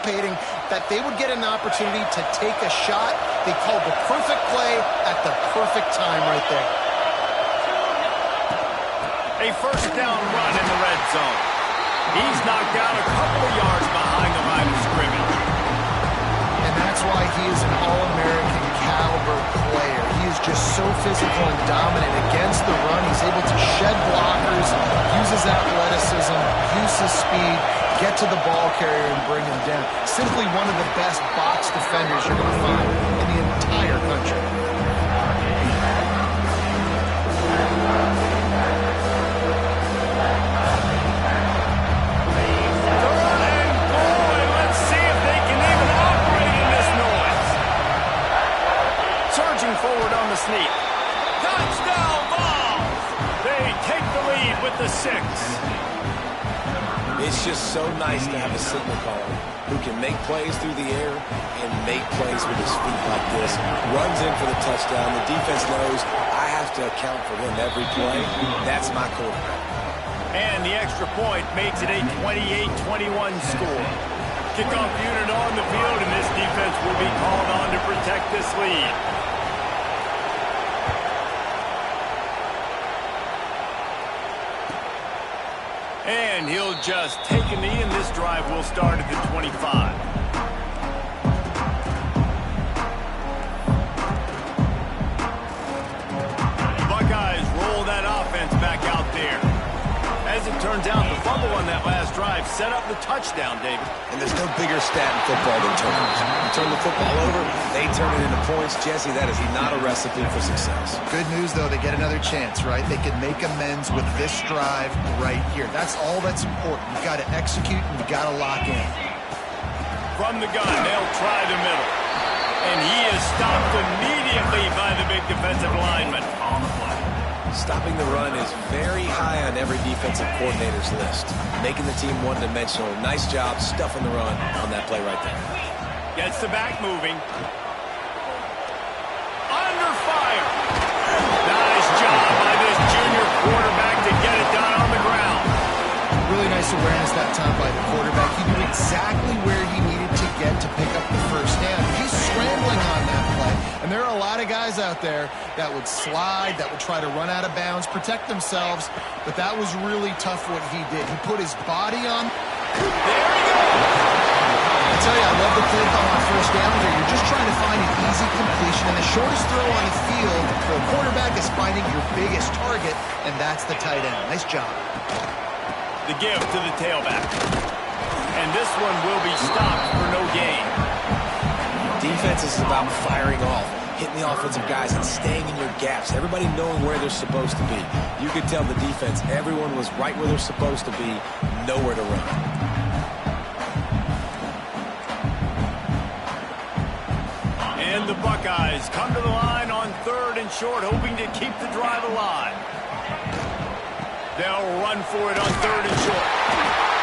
anticipating that they would get an opportunity to take a shot. They called the perfect play at the perfect time right there. A first down run in the red zone. He's knocked down a couple of yards behind the line of scrimmage. And that's why he is an All-American caliber player. He is just so physical and dominant against the run. He's able to shed blockers, use his athleticism, use his speed, get to the ball carrier and bring him down. Simply one of the best box defenders you're going to find in the entire country. Forward on the sneak. Touchdown ball! They take the lead with the 6. It's just so nice to have a signal caller who can make plays through the air and make plays with his feet like this. Runs in for the touchdown. The defense knows I have to account for him every play. That's my quarterback. And the extra point makes it a 28-21 score. Kickoff unit on the field, and this defense will be called on to protect this lead. And he'll just take a knee, and this drive will start at the 25. The Buckeyes roll that offense back out there. As it turns out, the fumble on that last drive set up the touchdown, David. And there's no bigger stat in football than turnovers. You turn the football over, they turn it into points. Jesse, that is not a recipe for success. Good news, though, they get another chance, right? They can make amends with this drive right here. That's all that's important. You've got to execute and you've got to lock in. From the gun, they'll try the middle. And he is stopped immediately by the big defensive lineman on the play. Stopping the run is very high on every defensive coordinator's list. Making the team one-dimensional. Nice job stuffing the run on that play right there. Gets the back moving. Under fire. Nice job by this junior quarterback to get it done on the ground. Really nice awareness that time by the quarterback. He knew exactly where he needed to get to pick up the first down. He's scrambling on that play. And there are a lot of guys out there that would slide, that would try to run out of bounds, protect themselves. But that was really tough what he did. He put his body on. There he goes. I tell you, I love the play call on first down here. You're just trying to find an easy completion, and the shortest throw on the field for a quarterback is finding your biggest target, and that's the tight end. Nice job. The give to the tailback. And this one will be stopped for no gain. Defense is about firing off, hitting the offensive guys and staying in your gaps. Everybody knowing where they're supposed to be. You could tell the defense, everyone was right where they're supposed to be, nowhere to run. And the Buckeyes come to the line on 3rd and short, hoping to keep the drive alive. They'll run for it on 3rd and short.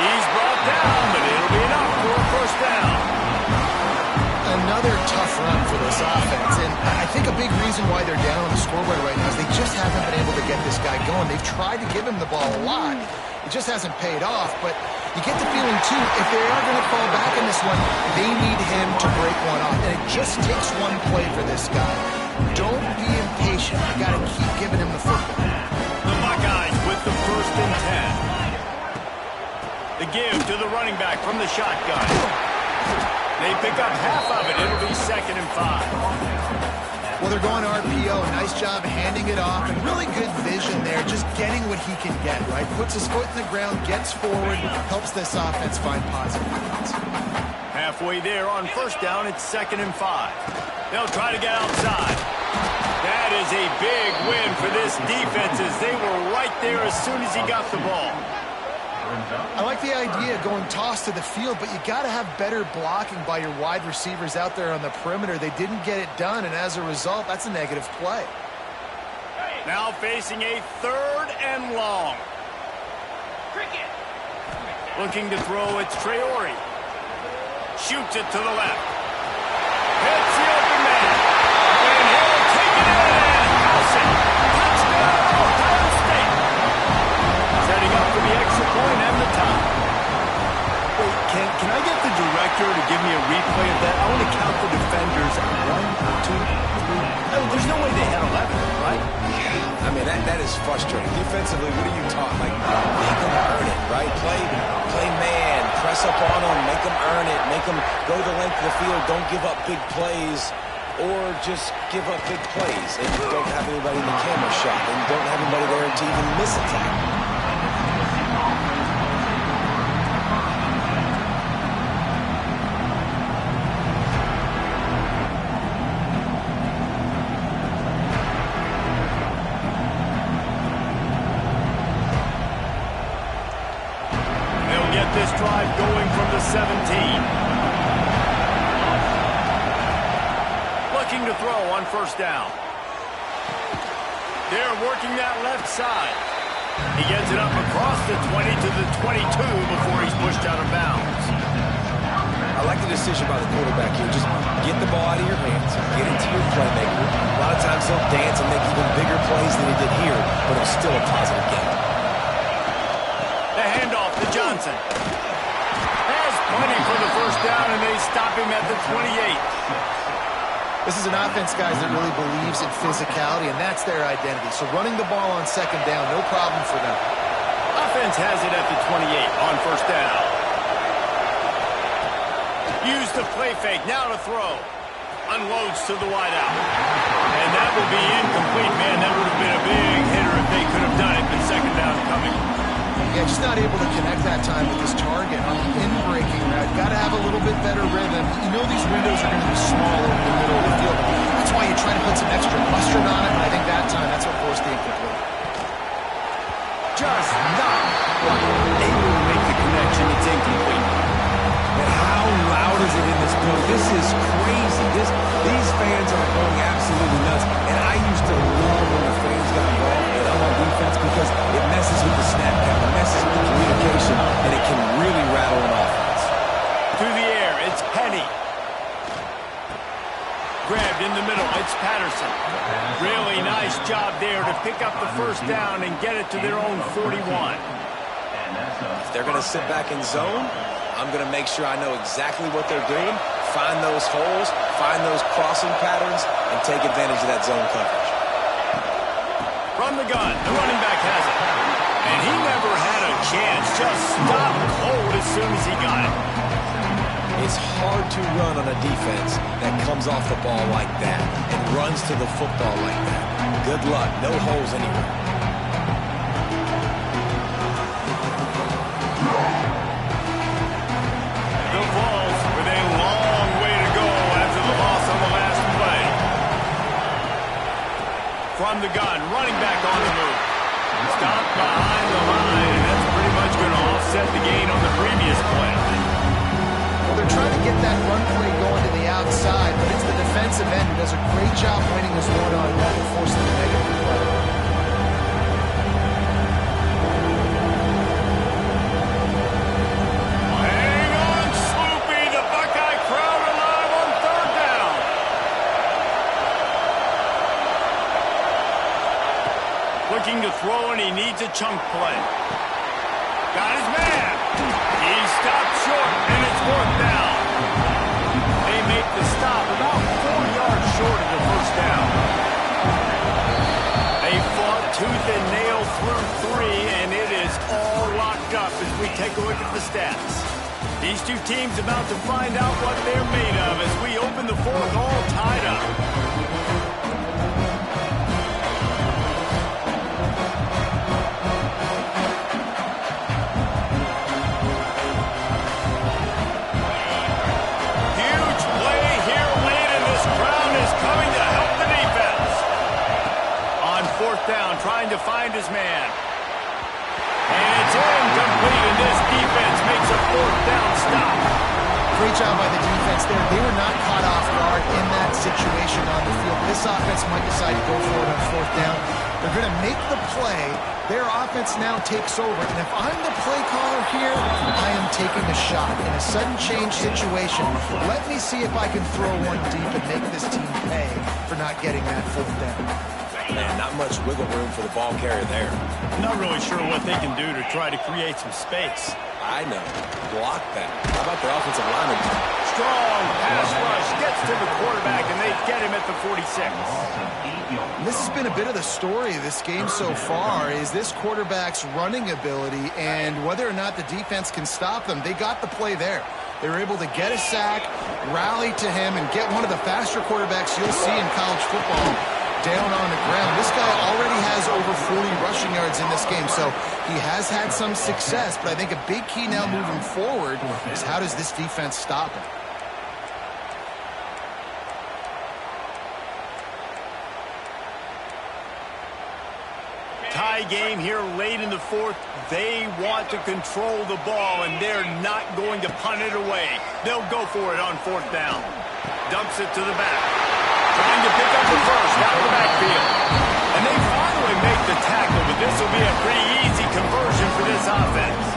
He's brought down, but it'll be enough for a first down. Another tough run for this offense, and I think a big reason why they're down on the scoreboard right now is they just haven't been able to get this guy going. They've tried to give him the ball a lot. It just hasn't paid off, but you get the feeling, too, if they are going to fall back in this one, they need him to break one off, and it just takes one play for this guy. Don't be impatient. You got to keep giving him the football. The Buckeyes with the 1st and 10. The give to the running back from the shotgun. They pick up half of it. It'll be 2nd and 5. Well, they're going RPO. Nice job handing it off, and really good vision there, just getting what he can get, right? Puts his foot in the ground, gets forward, helps this offense find positive points. Halfway there on first down, it's 2nd and 5. They'll try to get outside. That is a big win for this defense as they were right there as soon as he got the ball. I like the idea of going toss to the field, but you got to have better blocking by your wide receivers out there on the perimeter. They didn't get it done, and as a result, that's a negative play. Now facing a 3rd and long. Looking to throw, it's Traore. Shoots it to the left. Hits the open man. And he'll take it in and house it. Touchdown, Ohio State. Setting up for the extra point and the tie. Wait, can I get the direct Victor, to give me a replay of that? I want to count the defenders. 1, 2, 3. I mean, there's no way they had 11, right? I mean, that is frustrating. Defensively, what are you taught? Like, make them earn it, right? Play man, press up on them, make them earn it, make them go the length of the field, don't give up big plays, or just give up big plays and don't have anybody in the camera shot and don't have anybody there to even miss a tackle. This drive going from the 17. Looking to throw on first down. They're working that left side. He gets it up across the 20 to the 22 before he's pushed out of bounds. I like the decision by the quarterback here. Just get the ball out of your hands. Get it to your playmaker. A lot of times he'll dance and make even bigger plays than he did here, but it's still a positive game. The handoff to Johnson. Has plenty for the first down, and they stop him at the 28. This is an offense, guys, that really believes in physicality, and that's their identity. So running the ball on second down, no problem for them. Offense has it at the 28 on first down. Use the play fake, now to throw. Unloads to the wideout. And that will be incomplete. Man, that would have been a big hitter if they could have done it, but second down coming. Yeah, just not able to connect that time with his target on the in-breaking route. Got to have a little bit better rhythm. You know these windows are going to be small over the middle of the field. That's why you try to put some extra mustard on it, but I think that time that's what forced the incomplete. Just not able to make the connection. It's incomplete. And how loud is it in this building? This is crazy. These fans are going absolutely nuts. And I used to love when the fans got involved on defense because it messes with the snap count, it messes with the communication, and it can really rattle an offense. Through the air, it's Penny. Grabbed in the middle, it's Patterson. Really nice job there to pick up the first down and get it to their own 41. If they're going to sit back in zone, I'm going to make sure I know exactly what they're doing, find those holes, find those crossing patterns, and take advantage of that zone coverage. From the gun, the running back has it. And he never had a chance, just stopped cold as soon as he got it. It's hard to run on a defense that comes off the ball like that and runs to the football like that. Good luck, no holes anywhere. The Vols with a long way to go after the loss on the last play. From the gun, running back on the move. Stopped behind the line, and that's pretty much going to offset the gain on the previous play. Well, they're trying to get that run play going to the outside, but it's the defensive end who does a great job winning his one-on-one and forcing the negative play. Hang on, Sloopy. The Buckeye crowd alive on third down. Looking to throw, and he needs a chunk play. Got his man. He stopped short, and it's fourth down. They make the stop about 4 yards short of the first down. They fought tooth and nail through 3, and it is all locked up as we take a look at the stats. These two teams about to find out what they're made of as we open the fourth all tied up. Down, trying to find his man. And it's incomplete, and this defense makes a fourth down stop. Great job by the defense there. They were not caught off guard in that situation on the field. This offense might decide to go for it on fourth down. They're going to make the play. Their offense now takes over. And if I'm the play caller here, I am taking a shot. In a sudden change situation, let me see if I can throw one deep and make this team pay for not getting that fourth down. Man, not much wiggle room for the ball carrier there. Not really sure what they can do to try to create some space. I know. Block that. How about the offensive lineman? Strong pass rush gets to the quarterback, and they get him at the 46. This has been a bit of the story of this game so far, is this quarterback's running ability and whether or not the defense can stop them. They got the play there. They were able to get a sack, rally to him, and get one of the faster quarterbacks you'll see in college football down on the ground. This guy already has over 40 rushing yards in this game, so he has had some success, but I think a big key now moving forward is how does this defense stop him? Tie game here late in the fourth. They want to control the ball, and they're not going to punt it away. They'll go for it on fourth down. Dumps it to the back. Trying to pick up the first out of the backfield. And they finally make the tackle, but this will be a pretty easy conversion for this offense.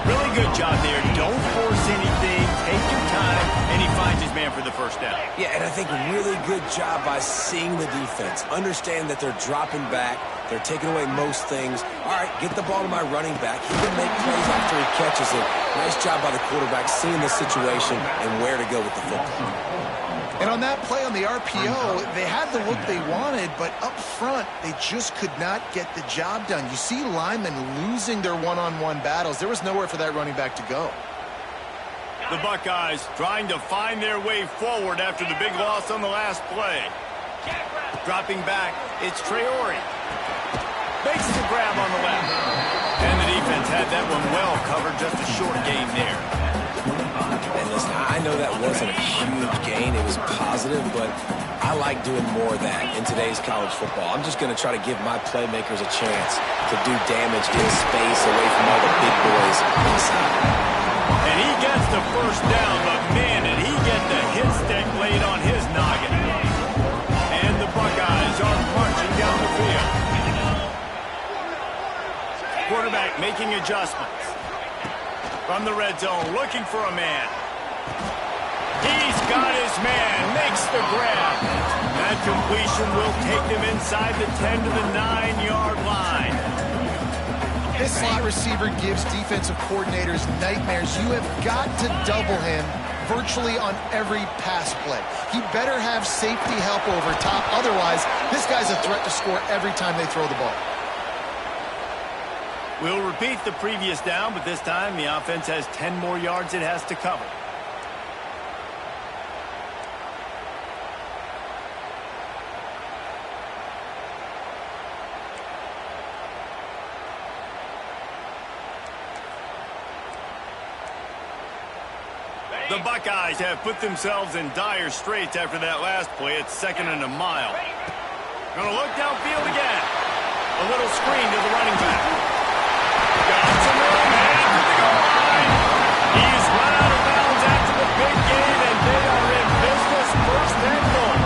Really good job there. Don't force anything. Take your time, and he finds his man for the first down. Yeah, and I think really good job by seeing the defense. Understand that they're dropping back. They're taking away most things. All right, get the ball to my running back. He can make plays after he catches it. Nice job by the quarterback seeing the situation and where to go with the football. And on that play on the RPO, they had the look they wanted, but up front, they just could not get the job done. You see linemen losing their one-on-one battles. There was nowhere for that running back to go. The Buckeyes trying to find their way forward after the big loss on the last play. Dropping back, it's Traore. Makes the grab on the left. And the defense had that one well covered, just a short gain there. And listen, I know that wasn't a huge gain. It was positive, but I like doing more of that in today's college football. I'm just going to try to give my playmakers a chance to do damage in space away from all the big boys inside. And he gets the first down, but man, did he get the hit stick laid on his noggin. And the Buckeyes are marching down the field. Quarterback making adjustments. From the red zone, looking for a man. He's got his man, makes the grab. That completion will take them inside the 10 to the 9-yard line. This slot receiver gives defensive coordinators nightmares. You have got to double him virtually on every pass play. He better have safety help over top. Otherwise, this guy's a threat to score every time they throw the ball. We'll repeat the previous down, but this time the offense has 10 more yards it has to cover. The Buckeyes have put themselves in dire straits after that last play. It's 2nd and a mile. Gonna look downfield again. A little screen to the running back. Got some room, headed to the goal line. He's run out of bounds after the big game, and they are in business, 1st and goal.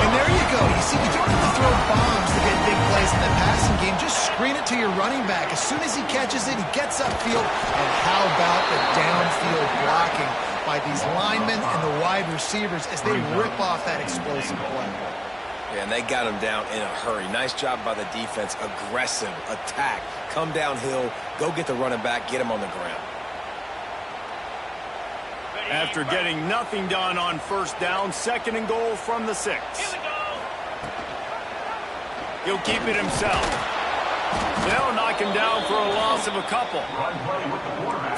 And there you go. You see, you don't have to throw bombs to get big plays in the passing game. Just screen it to your running back. As soon as he catches it, he gets upfield. And how about the downfield blocking by these linemen and the wide receivers as they rip off that explosive play? Yeah, and they got him down in a hurry. Nice job by the defense. Aggressive, attack, come downhill, go get the running back, get him on the ground. After getting nothing done on 1st down, 2nd and goal from the 6. He'll keep it himself. They'll knock him down for a loss of a couple.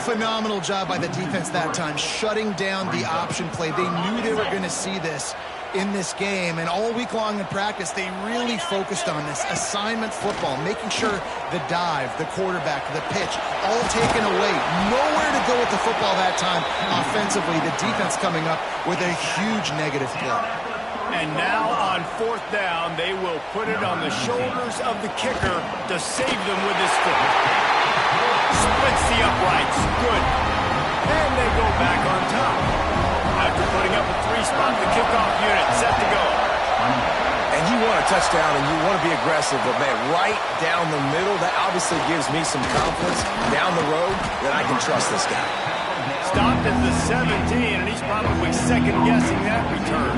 Phenomenal job by the defense that time, shutting down the option play. They knew they were going to see this in this game, and all week long in practice, they really focused on this assignment football, making sure the dive, the quarterback, the pitch, all taken away. Nowhere to go with the football that time offensively. The defense coming up with a huge negative play. And now on 4th down, they will put it on the shoulders of the kicker to save them with his foot. Splits the uprights. Good. And they go back on top. After putting up a 3-spot, the kickoff unit set to go. And you want a touchdown and you want to be aggressive, but man, right down the middle, that obviously gives me some confidence down the road that I can trust this guy. Stopped at the 17, and he's probably second-guessing that return.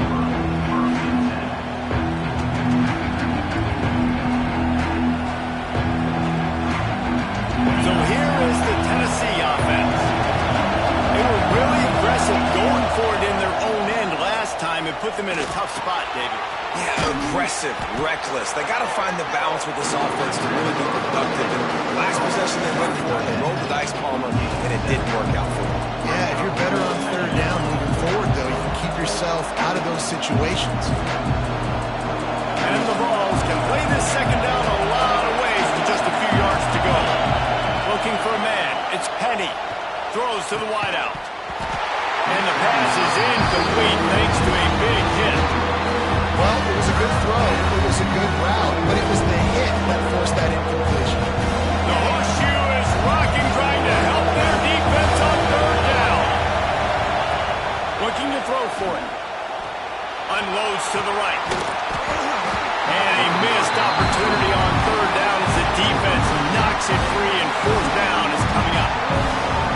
put them in a tough spot, David. Yeah, aggressive, reckless. They got to find the balance with this offense to really be productive. And last possession they went for, they rolled the dice, Palmer, and it didn't work out for them. Yeah, if you're better on third down moving forward, though, you can keep yourself out of those situations. And the Vols can play this second down a lot of ways with just a few yards to go. Looking for a man. It's Penny. Throws to the wideout. And the pass is incomplete thanks to a big hit. Well, it was a good throw. It was a good route, but it was the hit that forced that incompletion. The horseshoe is rocking, trying to help their defense on third down. Looking to throw for it. Unloads to the right. And a missed opportunity on third down as the defense knocks it free, and fourth down is coming up.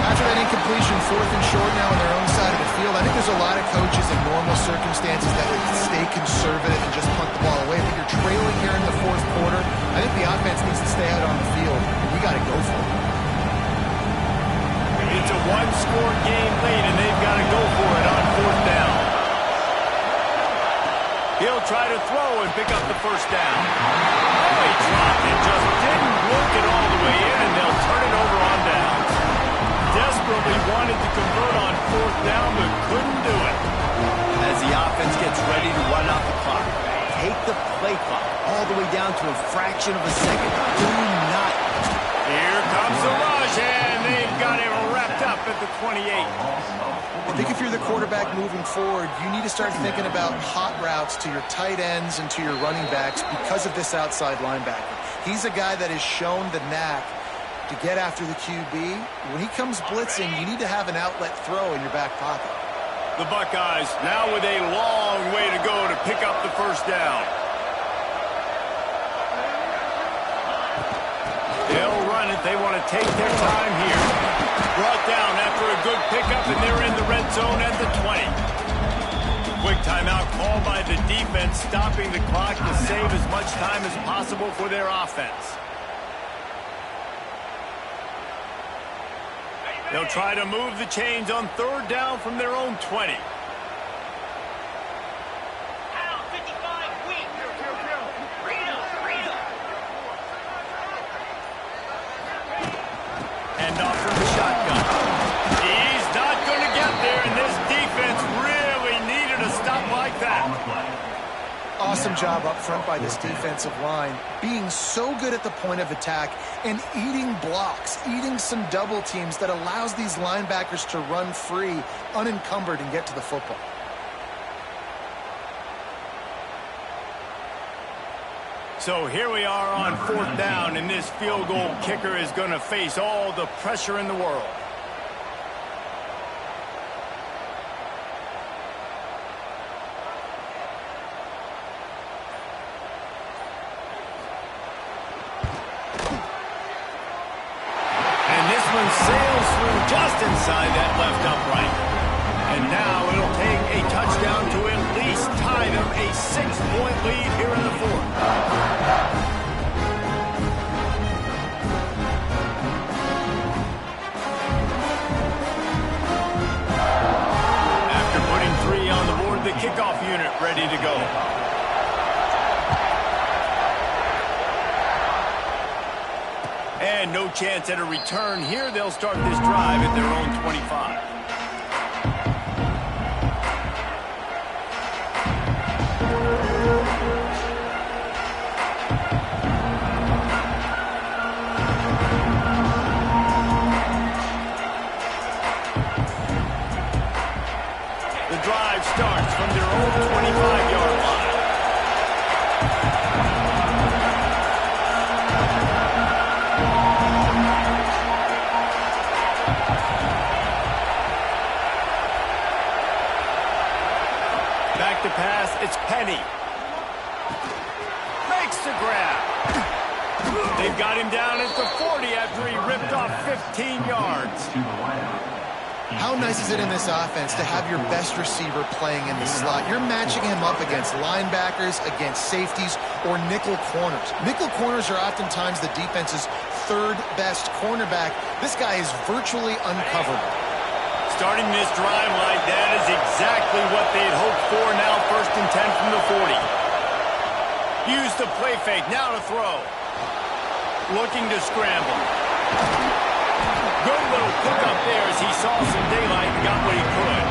After that incompletion, fourth and short now on their own side of the field, I think there's a lot of coaches in normal circumstances that would stay conservative and just punt the ball away. But you're trailing here in the fourth quarter. I think the offense needs to stay out on the field. You got to go for it. It's a one-score game lead, and they've got to go for it on fourth down. He'll try to throw and pick up the first down. Oh, he dropped it, just didn't work it all the way in, and they'll turn it over on downs. Desperately wanted to convert on fourth down, but couldn't do it. As the offense gets ready to run out the clock, take the play clock all the way down to a fraction of a second. Do not. Here comes the rush, and they've got him wrapped up at the 28. I think if you're the quarterback moving forward, you need to start thinking about hot routes to your tight ends and to your running backs because of this outside linebacker. He's a guy that has shown the knack to get after the QB. When he comes blitzing, you need to have an outlet throw in your back pocket. The Buckeyes now with a long way to go to pick up the first down. They'll run it. They want to take their time here. Brought down after a good pickup, and they're in the red zone at the 20. Quick timeout called by the defense, stopping the clock to save as much time as possible for their offense. They'll try to move the chains on third down from their own 20. And off from the shotgun. He's not going to get there, and this defense really needed a stop like that. Awesome job up front by this defensive line, being so good at the point of attack and eating blocks, eating some double teams that allows these linebackers to run free, unencumbered, and get to the football. So here we are on fourth down, and this field goal kicker is going to face all the pressure in the world. And this one sails through just inside that left upright. And now it'll take a touchdown to at least tie them a 6-point lead here in the fourth. After putting 3 on the board, the kickoff unit ready to go. And no chance at a return here. They'll start this drive at their own 25. The drive starts from their own 25-yard line. Back to pass, it's Penny. Makes the grab. They've got him down at the 40 after he ripped off 15 yards. How nice is it in this offense to have your best receiver playing in the slot? You're matching him up against linebackers, against safeties, or nickel corners. Nickel corners are oftentimes the defense's third best cornerback. This guy is virtually uncoverable. Starting this drive like that is exactly what they'd hoped for. Now the play fake, now to throw. Looking to scramble. Good little pickup there as he saw some daylight and got what he could.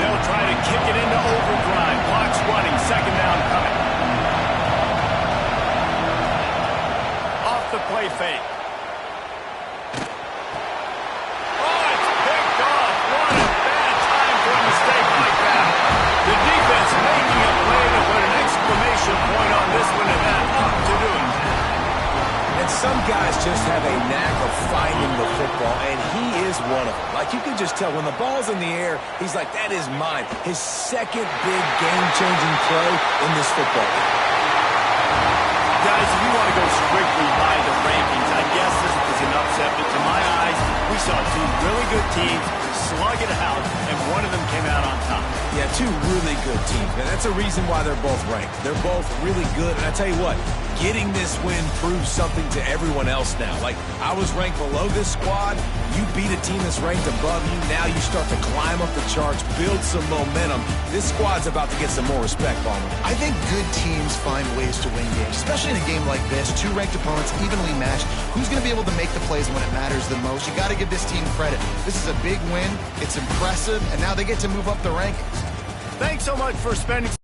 They'll try to kick it into overdrive. Clock's running, second down coming. Off the play fake. Oh, it's picked off. What a bad time for a mistake like that. The defense making a play to put an exclamation point on this one, and that ought to do it. And some guys just have a knack of finding the football, and he is one of them. Like, you can just tell when the ball's in the air, he's like, that is mine. His second big game-changing play in this football game. Guys, if you want to go strictly by the rankings, I guess this was an upset, but to my eyes, we saw two really good teams slug it out, and one of them came out on top. Yeah, two really good teams, man. That's a reason why they're both ranked. They're both really good, and I tell you what, getting this win proves something to everyone else now. Like, I was ranked below this squad. You beat a team that's ranked above you. Now you start to climb up the charts, build some momentum. This squad's about to get some more respect, Palmer. I think good teams find ways to win games, especially in a game like this. Two ranked opponents, evenly matched. Who's going to be able to make the plays when it matters the most? You got to give this team credit. This is a big win. It's impressive, and now they get to move up the rankings. Thanks so much for spending